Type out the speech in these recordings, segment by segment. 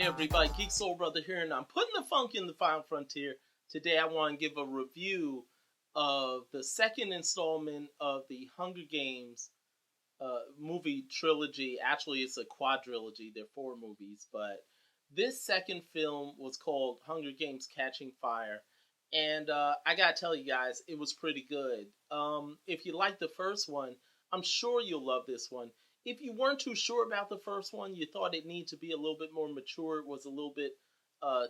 everybody, Geek Soul Brother here, and I'm putting the funk in the Final Frontier. Today I want to give a review of the second installment of the Hunger Games movie trilogy. Actually, it's a quadrilogy. They're 4 movies, but this second film was called Hunger Games Catching Fire. And I gotta tell you guys, it was pretty good. If you like the first one, I'm sure you'll love this one. If you weren't too sure about the first one, you thought it needed to be a little bit more mature, it was a little bit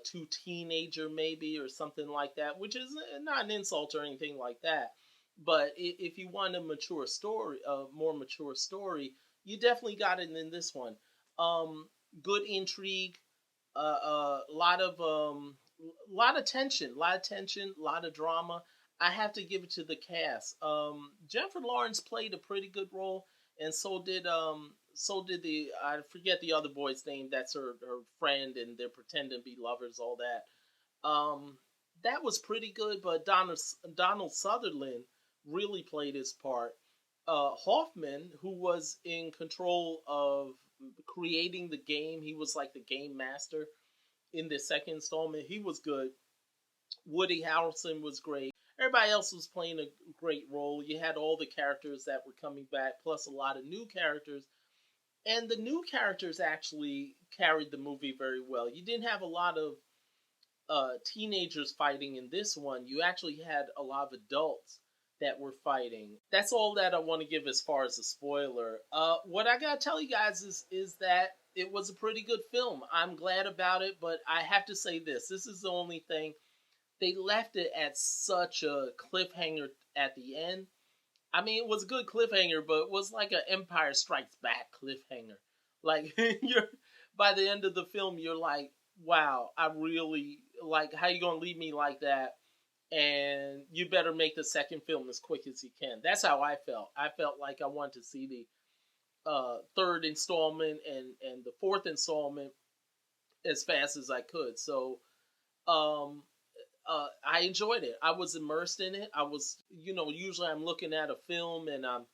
too teenager maybe or something like that, which is not an insult or anything like that. But if you want a mature story, a more mature story, you definitely got it in this one. Good intrigue, a lot of tension, a lot of drama. I have to give it to the cast. Jennifer Lawrence played a pretty good role, and so did the, I forget the other boy's name. That's her friend, and they're pretending to be lovers. All that. That was pretty good. But Donald Sutherland really played his part. Hoffman, who was in control of creating the game, he was like the game master in the second installment. He was good. Woody Harrelson was great. Everybody else was playing a great role. You had all the characters that were coming back, plus a lot of new characters. And the new characters actually carried the movie very well. You didn't have a lot of teenagers fighting in this one. You actually had a lot of adults that were fighting. That's all that I want to give as far as a spoiler. What I gotta tell you guys is that it was a pretty good film. I'm glad about it, but I have to say this. This is the only thing. They left it at such a cliffhanger at the end. I mean, it was a good cliffhanger, but it was like an Empire Strikes Back cliffhanger. Like, you're by the end of the film, you're like, wow, I really, like, how you gonna leave me like that? And you better make the second film as quick as you can. That's how I felt. I felt like I wanted to see the third installment and the fourth installment as fast as I could. So, I enjoyed it. I was immersed in it. I was, usually I'm looking at a film and I'm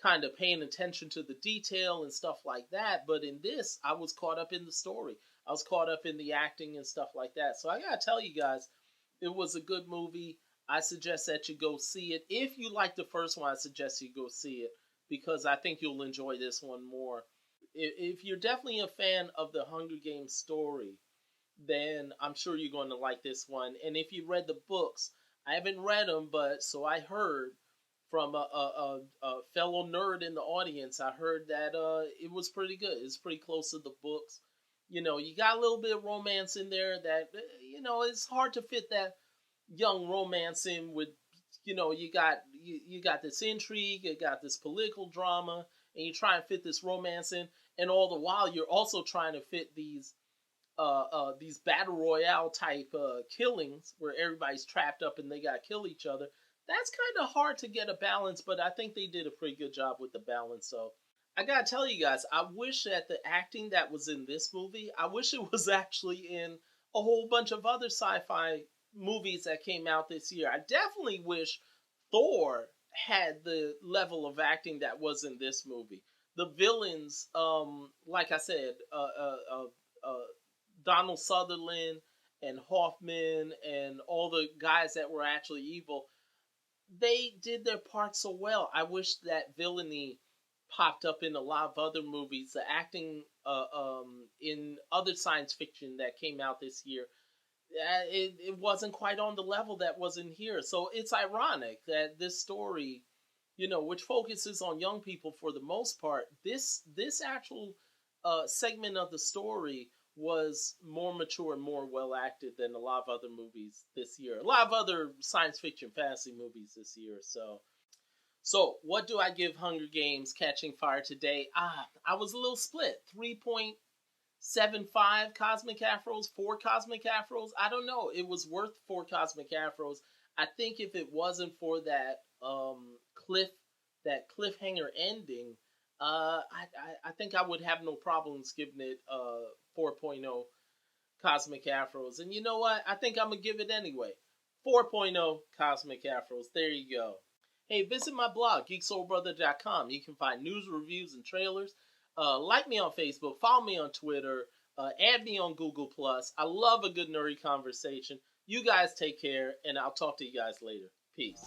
kind of paying attention to the detail and stuff like that. But in this, I was caught up in the story. I was caught up in the acting and stuff like that. So I gotta tell you guys, it was a good movie. I suggest that you go see it. If you like the first one, I suggest you go see it because I think you'll enjoy this one more. If you're definitely a fan of the Hunger Games story, then I'm sure you're going to like this one. And if you read the books, I haven't read them, but so I heard from a fellow nerd in the audience, I heard that it was pretty good. It's pretty close to the books. You got a little bit of romance in there that, it's hard to fit that young romance in with, you got this intrigue, you got this political drama, and you try and fit this romance in, and all the while you're also trying to fit these battle royale type killings where everybody's trapped up and they gotta kill each other. That's kind of hard to get a balance, but I think they did a pretty good job with the balance. So I gotta tell you guys, I wish that the acting that was in this movie, I wish it was actually in a whole bunch of other sci-fi movies that came out this year. I definitely wish Thor had the level of acting that was in this movie. The villains, like I said, Donald Sutherland and Hoffman and all the guys that were actually evil, they did their part so well. I wish that villainy popped up in a lot of other movies. The acting in other science fiction that came out this year, it wasn't quite on the level that was in here. So it's ironic that this story, which focuses on young people for the most part, this actual segment of the story was more mature and more well acted than a lot of other movies this year. A lot of other science fiction fantasy movies this year. So what do I give Hunger Games Catching Fire today? I was a little split. 3.75 Cosmic Afros, 4 Cosmic Afros. I don't know. It was worth 4 Cosmic Afros. I think if it wasn't for that cliffhanger ending, I think I would have no problems giving it 4.0 Cosmic Afros. And you know what? I think I'm going to give it anyway. 4.0 Cosmic Afros. There you go. Hey, visit my blog, geeksoulbrother.com. You can find news, reviews, and trailers. Like me on Facebook. Follow me on Twitter. Add me on Google Plus. I love a good nerdy conversation. You guys take care, and I'll talk to you guys later. Peace.